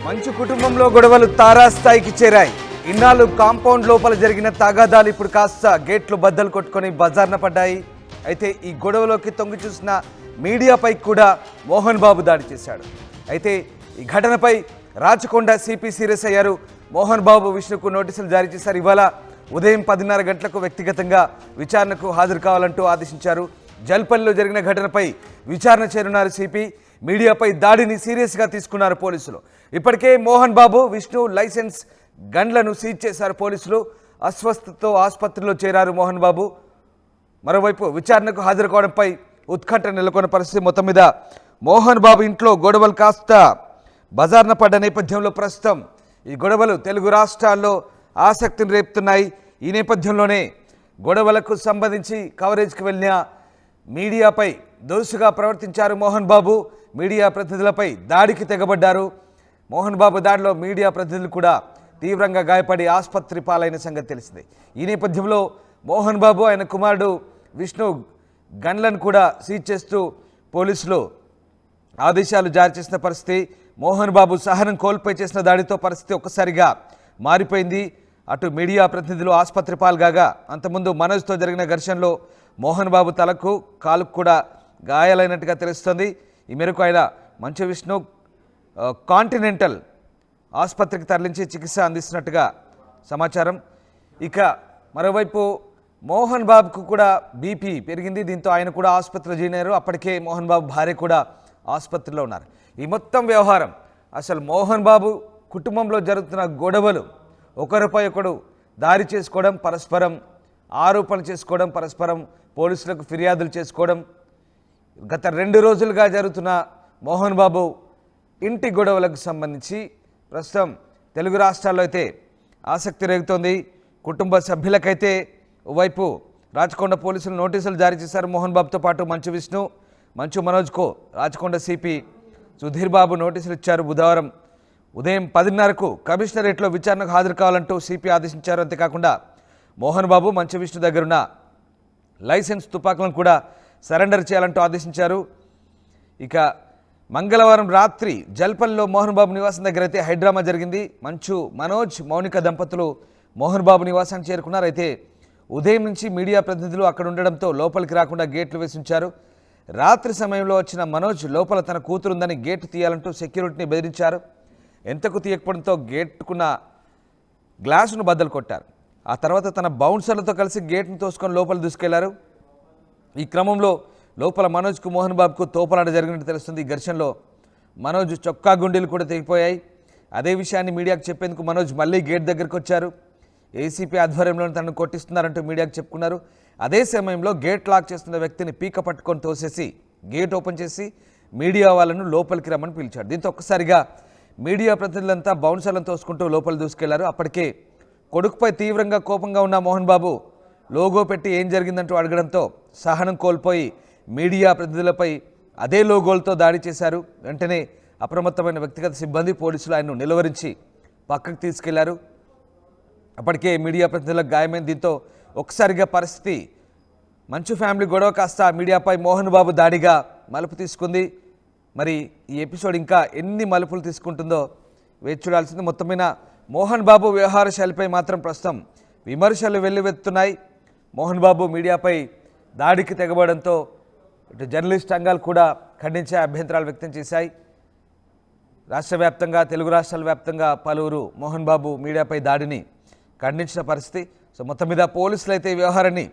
మంచు కుటుంబంలో గొడవలు తారాస్థాయికి చేరాయి. ఇన్నాళ్ళు కాంపౌండ్ లోపల జరిగిన తగాదాలు ఇప్పుడు కాస్త గేట్లు బద్దలు కొట్టుకొని బజార్న పడ్డాయి. అయితే ఈ గొడవలోకి తొంగి చూసిన మీడియాపై కూడా మోహన్ బాబు దాడి చేశాడు. అయితే ఈ ఘటనపై రాచకొండ సిపి సీరియస్ అయ్యారు. మోహన్ బాబు విష్ణుకు నోటీసులు జారీ చేశారు. ఇవాళ ఉదయం 10:30 గంటలకు వ్యక్తిగతంగా విచారణకు హాజరు కావాలంటూ ఆదేశించారు. జల్పల్లిలో జరిగిన ఘటనపై విచారణ చేరున్నారు సిపి. మీడియాపై దాడిని సీరియస్గా తీసుకున్నారు పోలీసులు. ఇప్పటికే మోహన్ బాబు విష్ణు లైసెన్స్ గన్లను సీజ్ చేశారు పోలీసులు. అస్వస్థతతో ఆసుపత్రిలో చేరారు మోహన్ బాబు. మరోవైపు విచారణకు హాజరు కావడంపై ఉత్కంఠ నెలకొన్న పరిస్థితి. మొత్తం మీద మోహన్ బాబు ఇంట్లో గొడవలు కాస్త బజార్న పడ్డ నేపథ్యంలో ప్రస్తుతం ఈ గొడవలు తెలుగు రాష్ట్రాల్లో ఆసక్తిని రేపుతున్నాయి. ఈ నేపథ్యంలోనే గొడవలకు సంబంధించి కవరేజ్కి వెళ్ళిన మీడియాపై దోసుగా ప్రవర్తించారు మోహన్ బాబు. మీడియా ప్రతినిధులపై దాడికి తెగబడ్డారు. మోహన్ బాబు దాడిలో మీడియా ప్రతినిధులు కూడా తీవ్రంగా గాయపడి ఆసుపత్రి పాలైన సంగతి తెలిసింది. ఈ నేపథ్యంలో మోహన్ బాబు ఆయన కుమారుడు విష్ణు గన్లను కూడా సీజ్ చేస్తూ పోలీసులు ఆదేశాలు జారీ చేసిన పరిస్థితి. మోహన్ బాబు సహనం కోల్పోయి చేసిన దాడితో పరిస్థితి ఒక్కసారిగా మారిపోయింది. అటు మీడియా ప్రతినిధులు ఆసుపత్రి పాల్గాగా అంతకుముందు మనోజ్తో జరిగిన ఘర్షణలో మోహన్ బాబు తలకు కాలుకు కూడా గాయాలైనట్టుగా తెలుస్తుంది. ఈ మేరకు ఆయన మంచు విష్ణు కాంటినెంటల్ ఆసుపత్రికి తరలించి చికిత్స అందిస్తున్నట్టుగా సమాచారం. ఇక మరోవైపు మోహన్ బాబుకు కూడా బీపీ పెరిగింది. దీంతో ఆయన కూడా ఆసుపత్రిలో చేరారు. అప్పటికే మోహన్ బాబు భార్య కూడా ఆసుపత్రిలో ఉన్నారు. ఈ మొత్తం వ్యవహారం అసలు మోహన్ బాబు కుటుంబంలో జరుగుతున్న గొడవలు, ఒకరిపై ఒకడు దారి చేసుకోవడం, పరస్పరం ఆరోపణలు చేసుకోవడం, పరస్పరం పోలీసులకు ఫిర్యాదులు చేసుకోవడం, గత 2 రోజులుగా జరుగుతున్న మోహన్ బాబు ఇంటి గొడవలకు సంబంధించి ప్రస్తుతం తెలుగు రాష్ట్రాల్లో అయితే ఆసక్తి రేగుతోంది. కుటుంబ సభ్యులకైతే ఓవైపు రాచకొండ పోలీసులు నోటీసులు జారీ చేశారు. మోహన్ బాబుతో పాటు మంచు విష్ణు, మంచు మనోజ్కు రాచకొండ సిపి సుధీర్ బాబు నోటీసులు ఇచ్చారు. బుధవారం ఉదయం 10:30కు కమిషనరేట్లో విచారణకు హాజరు కావాలంటూ సిపి ఆదేశించారు. అంతేకాకుండా మోహన్ బాబు మంచు విష్ణు దగ్గరున్న లైసెన్స్ తుపాకులను కూడా సరెండర్ చేయాలంటూ ఆదేశించారు. ఇక మంగళవారం రాత్రి జల్పల్లిలో మోహన్ బాబు నివాసం దగ్గర అయితే హైడ్రామా జరిగింది. మంచు మనోజ్, మౌనిక దంపతులు మోహన్ బాబు నివాసానికి చేరుకున్నారు. అయితే ఉదయం నుంచి మీడియా ప్రతినిధులు అక్కడ ఉండడంతో లోపలికి రాకుండా గేట్లు వేసి ఉంచారు. రాత్రి సమయంలో వచ్చిన మనోజ్ లోపల తన కూతురుందని గేటు తీయాలంటూ సెక్యూరిటీని బెదిరించారు. ఎంతకు తీయకపోవడంతో గేటుకున్న గ్లాసును బద్దలు కొట్టారు. ఆ తర్వాత తన బౌన్సర్లతో కలిసి గేట్ను తోసుకొని లోపల దూసుకెళ్లారు. ఈ క్రమంలో లోపల మనోజ్కు మోహన్ బాబుకు తోపలాట జరిగినట్టు తెలుస్తుంది. ఈ ఘర్షణలో మనోజ్ చొక్కా గుండెలు కూడా తెగిపోయాయి. అదే విషయాన్ని మీడియాకు చెప్పేందుకు మనోజ్ మళ్ళీ గేట్ దగ్గరకు వచ్చారు. ఏసీపీ ఆధ్వర్యంలో తనను కొట్టిస్తున్నారంటూ మీడియాకు చెప్పుకున్నారు. అదే సమయంలో గేట్ లాక్ చేస్తున్న వ్యక్తిని పీక పట్టుకొని తోసేసి గేట్ ఓపెన్ చేసి మీడియా వాళ్ళను లోపలికి రమ్మని పిలిచాడు. దీంతో ఒక్కసారిగా మీడియా ప్రతినిధులంతా బౌన్సర్లను తోసుకుంటూ లోపల దూసుకెళ్లారు. అప్పటికే కొడుకుపై తీవ్రంగా కోపంగా ఉన్న మోహన్ బాబు లోగో పెట్టి ఏం జరిగిందంటూ అడగడంతో సహనం కోల్పోయి మీడియా ప్రతినిధులపై అదే లోగోలతో దాడి చేశారు. వెంటనే అప్రమత్తమైన వ్యక్తిగత సిబ్బంది పోలీసులు ఆయన్ను నిలువరించి పక్కకు తీసుకెళ్లారు. అప్పటికే మీడియా ప్రతినిధులకు గాయమైన దీంతో ఒక్కసారిగా పరిస్థితి మంచు ఫ్యామిలీ గొడవ కాస్త మీడియాపై మోహన్ బాబు దాడిగా మలుపు తీసుకుంది. మరి ఈ ఎపిసోడ్ ఇంకా ఎన్ని మలుపులు తీసుకుంటుందో వేచి చూడాల్సింది. మొత్తం మీద మోహన్ బాబు వ్యవహార శైలిపై మాత్రం ప్రస్తుతం విమర్శలు వెల్లువెత్తున్నాయి. మోహన్ బాబు మీడియాపై దాడికి తెగబడంతో ఇటు జర్నలిస్ట్ సంఘాలు కూడా ఖండించే అభ్యంతరాలు వ్యక్తం చేశాయి. రాష్ట్ర వ్యాప్తంగా, తెలుగు రాష్ట్రాల వ్యాప్తంగా పలువురు మోహన్ బాబు మీడియాపై దాడిని ఖండించిన పరిస్థితి. సో మొత్తం మీద పోలీసులు అయితే ఈ వ్యవహారాన్ని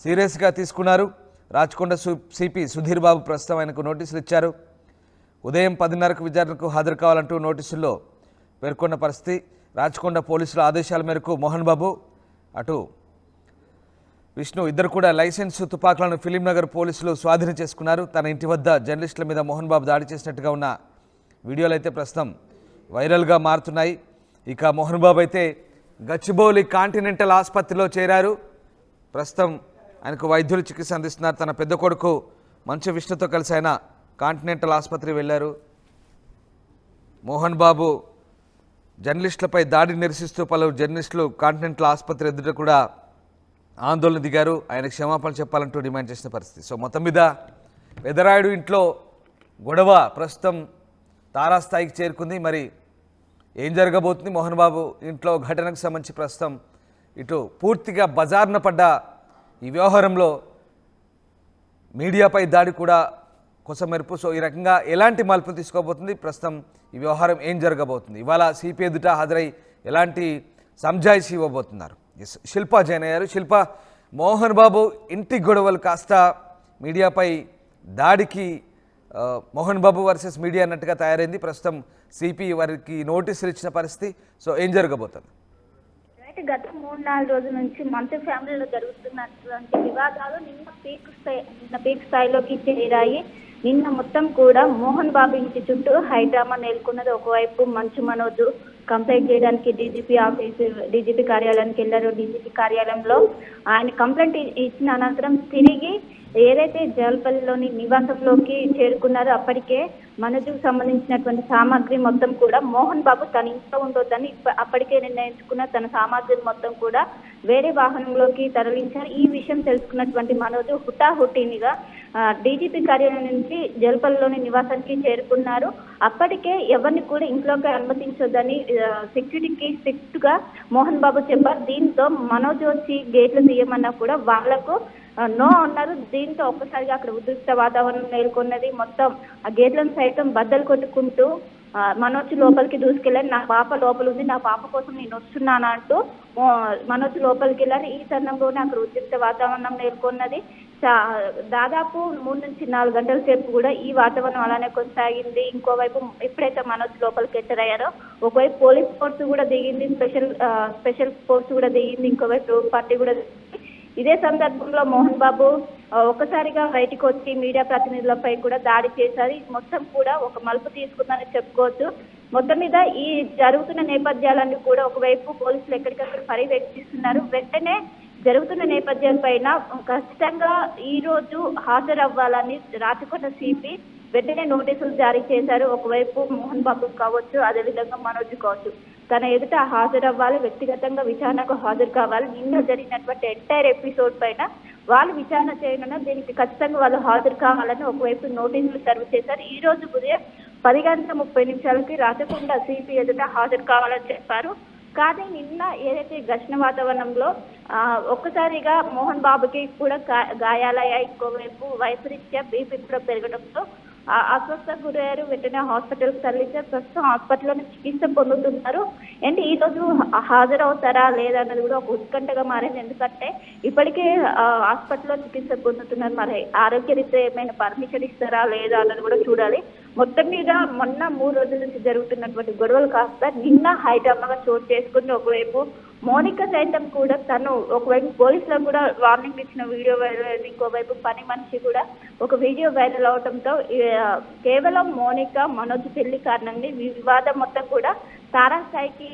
సీరియస్గా తీసుకున్నారు. రాచకొండ సిపి సుధీర్ బాబు ప్రస్తుతం ఆయనకు నోటీసులు ఇచ్చారు. ఉదయం 10:30కు విచారణకు హాజరు కావాలంటూ నోటీసుల్లో పేర్కొన్న పరిస్థితి. రాచకొండ పోలీసుల ఆదేశాల మేరకు మోహన్ బాబు, అటు విష్ణు ఇద్దరు కూడా లైసెన్స్ తుపాకులను ఫిలింనగర్ పోలీసులు స్వాధీనం చేసుకున్నారు. తన ఇంటి వద్ద జర్నలిస్టుల మీద మోహన్ బాబు దాడి చేసినట్టుగా ఉన్న వీడియోలు అయితే ప్రస్తుతం వైరల్గా మారుతున్నాయి. ఇక మోహన్ బాబు అయితే గచ్చిబౌలి కాంటినెంటల్ ఆసుపత్రిలో చేరారు. ప్రస్తుతం ఆయనకు వైద్యులు చికిత్స అందిస్తున్నారు. తన పెద్ద కొడుకు మంచు విష్ణుతో కలిసి ఆయన కాంటినెంటల్ ఆసుపత్రి వెళ్ళారు. మోహన్ బాబు జర్నలిస్టులపై దాడిని నిరసిస్తూ పలువురు జర్నలిస్టులు కాంటినెంటల్ ఆసుపత్రి ఎదుట కూడా ఆందోళన దిగారు. ఆయనకు క్షమాపణ చెప్పాలంటూ డిమాండ్ చేసిన పరిస్థితి. సో మొత్తం మీద పెదరాయుడు ఇంట్లో గొడవ ప్రస్తుతం తారాస్థాయికి చేరుకుంది. మరి ఏం జరగబోతుంది మోహన్ బాబు ఇంట్లో ఘటనకు సంబంధించి ప్రస్తుతం ఇటు పూర్తిగా బజార్న పడ్డ ఈ వ్యవహారంలో మీడియాపై దాడి కూడా కొసమెరుపు. సో ఈ రకంగా ఎలాంటి మలుపులు తీసుకోబోతుంది, ప్రస్తుతం ఈ వ్యవహారం ఏం జరగబోతుంది, ఇవాళ సిపి ఎదుట హాజరై ఎలాంటి సంజాయిషి ఇవ్వబోతున్నారు. శిల్ప జైన్ అయ్యారు. శిల్ప, మోహన్ బాబు ఇంటి గొడవలు కాస్త మీడియాపై దాడికి మోహన్ బాబు వర్సెస్ మీడియా అన్నట్టుగా తయారైంది. ప్రస్తుతం సిపి వారికి నోటీసులు ఇచ్చిన పరిస్థితి. సో ఏం జరగబోతుంది? గత 3-4 రోజుల నుంచి మంత్రి ఫ్యామిలీలో జరుగుతున్నటువంటి వివాదాలు నిన్న పీక్ స్థాయిలోకి చేరాయి. నిన్న మొత్తం కూడా మోహన్ బాబు ఇంటి చుట్టూ హైడ్రామా నెలకొన్నది. ఒకవైపు మంచు మనోజ్ కంప్లైంట్ చేయడానికి డీజీపీ కార్యాలయానికి వెళ్ళారు. డీజీపీ కార్యాలయంలో ఆయన కంప్లైంట్ ఇచ్చిన అనంతరం తిరిగి ఏదైతే జల్పల్లిలోని నివాసంలోకి చేరుకున్నారో అప్పటికే మనోజ్కు సంబంధించినటువంటి సామాగ్రి మొత్తం కూడా మోహన్ బాబు తన ఇంట్లో ఉండొద్దని అప్పటికే నిర్ణయించుకున్న తన సామాగ్రి మొత్తం కూడా వేరే వాహనంలోకి తరలించారు. ఈ విషయం తెలుసుకున్నటువంటి మనోజ్ హుటాహుటినిగా డీజీపీ కార్యాలయం నుంచి జల్పల్లిలోని నివాసానికి చేరుకున్నారు. అప్పటికే ఎవరిని కూడా ఇంట్లోకి అనుమతించొద్దని సెక్యూరిటీకి స్ట్రిక్ట్ గా మోహన్ బాబు చెప్పారు. దీంతో మనోజ్ వచ్చి గేట్లు తీయమన్నా కూడా వాళ్లకు నో అన్నారు. దీంతో ఒక్కసారిగా అక్కడ ఉద్రిక్త వాతావరణం నెలకొన్నది. మొత్తం ఆ గేట్లను సైతం బద్దలు కొట్టుకుంటూ మనోజ్ లోపలికి దూసుకెళ్ళారు. నా పాప లోపల ఉంది, నా పాప కోసం నేను వస్తున్నాను అంటూ మనోజ్ లోపలికి వెళ్ళారు. ఈ తరుణంలోనే అక్కడ ఉద్రిక్త వాతావరణం నెలకొన్నది. దాదాపు 3 నుంచి 4 గంటల సేపు కూడా ఈ వాతావరణం అలానే కొనసాగింది. ఇంకోవైపు ఎప్పుడైతే మనోజ్ లోపలికి ఎంటర్ అయ్యారో ఒకవైపు పోలీస్ ఫోర్స్ కూడా దిగింది, స్పెషల్ ఫోర్స్ కూడా దిగింది, ఇంకోవైపు పార్టీ కూడా దిగింది. ఇదే సందర్భంలో మోహన్ బాబు ఒక్కసారిగా బయటకు వచ్చి మీడియా ప్రతినిధులపై కూడా దాడి చేశారు. మొత్తం కూడా ఒక మలుపు తీసుకుందని చెప్పుకోవచ్చు. మొత్తం మీద ఈ జరుగుతున్న నేపథ్యాలన్నీ కూడా ఒకవైపు పోలీసులు ఎక్కడికక్కడ పర్యవేక్షిస్తున్నారు. వెంటనే జరుగుతున్న నేపథ్యం పైన ఖచ్చితంగా ఈ రోజు హాజరవ్వాలని రాచకొండ సిపి వెంటనే నోటీసులు జారీ చేశారు. ఒకవైపు మోహన్ బాబు కావచ్చు, అదేవిధంగా మనోజ్ కావచ్చు, తన ఎదుట హాజరవ్వాలి, వ్యక్తిగతంగా విచారణకు హాజరు కావాలి. నిన్న జరిగినటువంటి ఎంటైర్ ఎపిసోడ్ పైన వాళ్ళు విచారణ చేయనున్నారు. దీనికి ఖచ్చితంగా వాళ్ళు హాజరు కావాలని ఒకవైపు నోటీసులు సర్వ్ చేశారు. ఈ రోజు ఉదయం 10:30 రాచకొండ సిపి ఎదుట హాజరు కావాలని చెప్పారు. కానీ నిన్న ఏదైతే ఘర్షణ వాతావరణంలో ఒక్కసారిగా మోహన్ బాబుకి కూడా గాయాలయ్యాయి. ఇంకోవైపు వయసు రీత్యా బీపీ కూడా పెరగడంతో అస్వస్థకు గురయ్యారు. వెంటనే హాస్పిటల్కి తరలించారు. ప్రస్తుతం హాస్పిటల్లోనే చికిత్స పొందుతున్నారు. అండ్ ఈ రోజు హాజరవుతారా లేదా అన్నది కూడా ఒక ఉత్కంఠగా మారింది. ఎందుకంటే ఇప్పటికే హాస్పిటల్లో చికిత్స పొందుతున్నారు. మరి ఆరోగ్యరీత్యా ఏమైనా పర్మిషన్ ఇస్తారా లేదా అన్నది కూడా చూడాలి. మొత్తం మీద మొన్న 3 రోజుల నుంచి జరుగుతున్నటువంటి గొడవలు కాస్త నిన్న హైడ్రామాగా చోటు చేసుకుని ఒకవైపు మోనిక సైతం కూడా తను ఒకవైపు పోలీసులకు కూడా వార్నింగ్ ఇచ్చిన వీడియో వైరల్ అయింది. ఇంకోవైపు పని మనిషి కూడా ఒక వీడియో వైరల్ అవడంతో కేవలం మోనిక మనోజ్ పెళ్లి కారణంగా ఈ వివాదం మొత్తం కూడా తారాస్థాయికి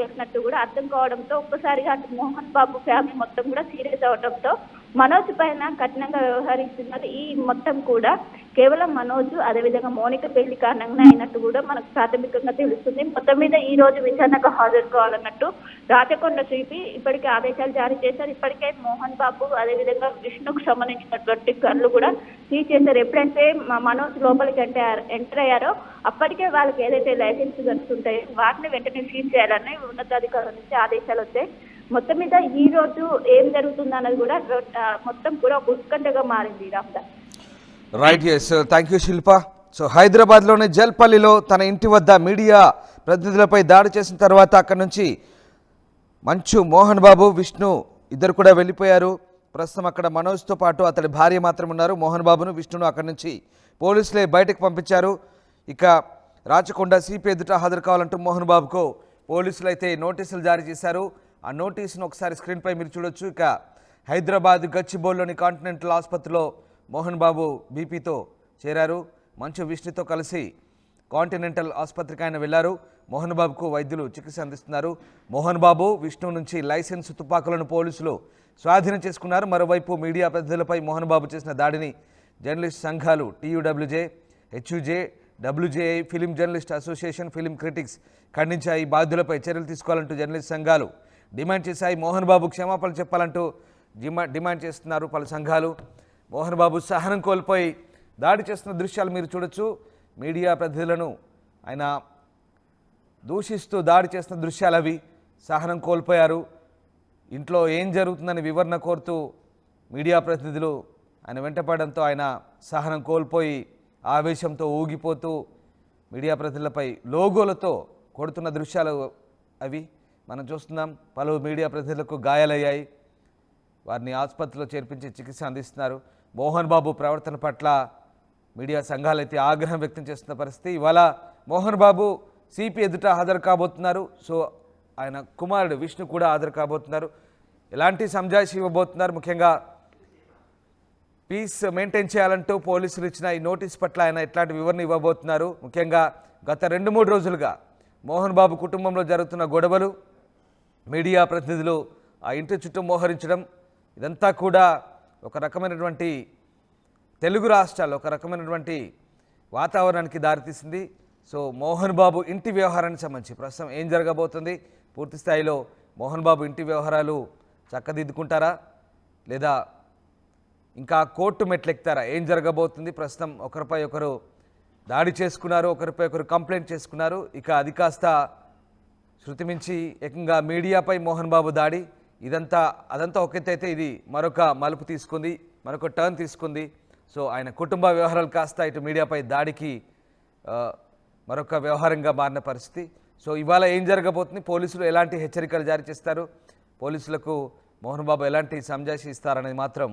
వెళ్ళినట్టు కూడా అర్థం కావడంతో ఒక్కసారిగా అటు మోహన్ బాబు ఫ్యామిలీ మొత్తం కూడా సీరియస్ అవడంతో మనోజ్ పైన కఠినంగా వ్యవహరిస్తున్నారు. ఈ మొత్తం కూడా కేవలం మనోజ్ అదేవిధంగా మోనిక పెళ్లి కారణంగా అయినట్టు కూడా మనకు ప్రాథమికంగా తెలుస్తుంది. మొత్తం మీద ఈ రోజు విచారణకు హాజరు కావాలన్నట్టు రాచకొండ సిపి ఇప్పటికే ఆదేశాలు జారీ చేశారు. ఇప్పటికే మోహన్ బాబు అదేవిధంగా విష్ణుకు సంబంధించినటువంటి కళ్ళు కూడా సీజ్ చేశారు. ఎప్పుడైతే మనోజ్ లోపలికి ఎంటర్ అయ్యారో అప్పటికే వాళ్ళకి ఏదైతే లైసెన్స్ కలుస్తుంటాయో వాటిని వెంటనే సీజ్ చేయాలని ఉన్నతాధికారుల నుంచి ఆదేశాలు వచ్చాయి. మొత్తం మీద ఈ రోజు ఏం జరుగుతుంది అన్నది కూడా మొత్తం కూడా ఒక ఉత్కంఠగా మారింది. Right, yes, thank you Shilpa. So హైదరాబాద్లోని జల్పల్లిలో తన ఇంటి వద్ద మీడియా ప్రతినిధులపై దాడి చేసిన తర్వాత అక్కడి నుంచి మంచు, మోహన్ బాబు, విష్ణు ఇద్దరు కూడా వెళ్ళిపోయారు. ప్రస్తుతం అక్కడ మనోజ్తో పాటు అతడి భార్య మాత్రం ఉన్నారు. మోహన్ బాబును, విష్ణును అక్కడి నుంచి పోలీసులే బయటకు పంపించారు. ఇక రాచకొండ సిపి ఎదుట హాజరు కావాలంటూ మోహన్ బాబుకు పోలీసులు అయితే నోటీసులు జారీ చేశారు. ఆ నోటీసును ఒకసారి స్క్రీన్పై మీరు చూడొచ్చు. ఇక హైదరాబాద్ గచ్చిబౌలిలోని కాంటినెంటల్ ఆసుపత్రిలో మోహన్ బాబు బీపీతో చేరారు. మంచు, విష్ణుతో కలిసి కాంటినెంటల్ ఆసుపత్రికి ఆయన వెళ్లారు. మోహన్ బాబుకు వైద్యులు చికిత్స అందిస్తున్నారు. మోహన్ బాబు, విష్ణు నుంచి లైసెన్స్ తుపాకులను పోలీసులు స్వాధీనం చేసుకున్నారు. మరోవైపు మీడియా ప్రతినిధులపై మోహన్ బాబు చేసిన దాడిని జర్నలిస్ట్ సంఘాలు TUWJ, HUJ, WJI, film journalist association, film critics ఖండించాయి. బాధ్యులపై చర్యలు తీసుకోవాలంటూ జర్నలిస్ట్ సంఘాలు డిమాండ్ చేశాయి. మోహన్ బాబు క్షమాపణలు చెప్పాలంటూ డిమాండ్ చేస్తున్నారు పలు సంఘాలు. మోహన్ బాబు సహనం కోల్పోయి దాడి చేస్తున్న దృశ్యాలు మీరు చూడొచ్చు. మీడియా ప్రతినిధులను ఆయన దూషిస్తూ దాడి చేస్తున్న దృశ్యాలు అవి. సహనం కోల్పోయారు. ఇంట్లో ఏం జరుగుతుందని వివరణ కోరుతూ మీడియా ప్రతినిధులు ఆయన వెంటపడడంతో ఆయన సహనం కోల్పోయి ఆవేశంతో ఊగిపోతూ మీడియా ప్రతినిధులపై లోగోలతో కొడుతున్న దృశ్యాలు అవి మనం చూస్తున్నాం. పలు మీడియా ప్రతినిధులకు గాయాలయ్యాయి. వారిని ఆసుపత్రిలో చేర్పించి చికిత్స అందిస్తున్నారు. మోహన్ బాబు ప్రవర్తన పట్ల మీడియా సంఘాలైతే ఆగ్రహం వ్యక్తం చేస్తున్న పరిస్థితి. ఇవాళ మోహన్ బాబు సిపి ఎదుట హాజరు కాబోతున్నారు. సో ఆయన కుమారుడు విష్ణు కూడా హాజరు కాబోతున్నారు. ఎలాంటి సంజాయిషి ఇవ్వబోతున్నారు, ముఖ్యంగా పీస్ మెయింటైన్ చేయాలంటూ పోలీసులు ఇచ్చిన ఈ నోటీస్ పట్ల ఆయన ఎట్లాంటి వివరణ ఇవ్వబోతున్నారు. ముఖ్యంగా గత 2-3 రోజులుగా మోహన్ బాబు కుటుంబంలో జరుగుతున్న గొడవలు, మీడియా ప్రతినిధులు ఆ ఇంటి చుట్టూ మోహరించడం, ఇదంతా కూడా ఒక రకమైనటువంటి తెలుగు రాష్ట్రాల్లో ఒక రకమైనటువంటి వాతావరణానికి దారితీసింది. సో మోహన్ బాబు ఇంటి వ్యవహారానికి సంబంధించి ప్రస్తుతం ఏం జరగబోతుంది, పూర్తి స్థాయిలో మోహన్ బాబు ఇంటి వ్యవహారాలు చక్కదిద్దుకుంటారా లేదా ఇంకా కోర్టు మెట్లెక్తారా, ఏం జరగబోతుంది? ప్రస్తుతం ఒకరిపై ఒకరు దాడి చేసుకున్నారు, ఒకరిపై ఒకరు కంప్లైంట్ చేసుకున్నారు. ఇక అది కాస్త శృతి మించి ఏకంగా మీడియాపై మోహన్ బాబు దాడి, అదంతా ఒక ఎత్తు అయితే ఇది మరొక మలుపు తీసుకుంది, మరొక టర్న్ తీసుకుంది. సో ఆయన కుటుంబ వ్యవహారాలు కాస్త ఇటు మీడియాపై దాడికి మరొక వ్యవహారంగా మారిన పరిస్థితి. సో ఇవాళ ఏం జరగబోతుంది, పోలీసులు ఎలాంటి హెచ్చరికలు జారీ చేస్తారు, పోలీసులకు మోహన్ బాబు ఎలాంటి సంజాయిషి ఇస్తారనేది మాత్రం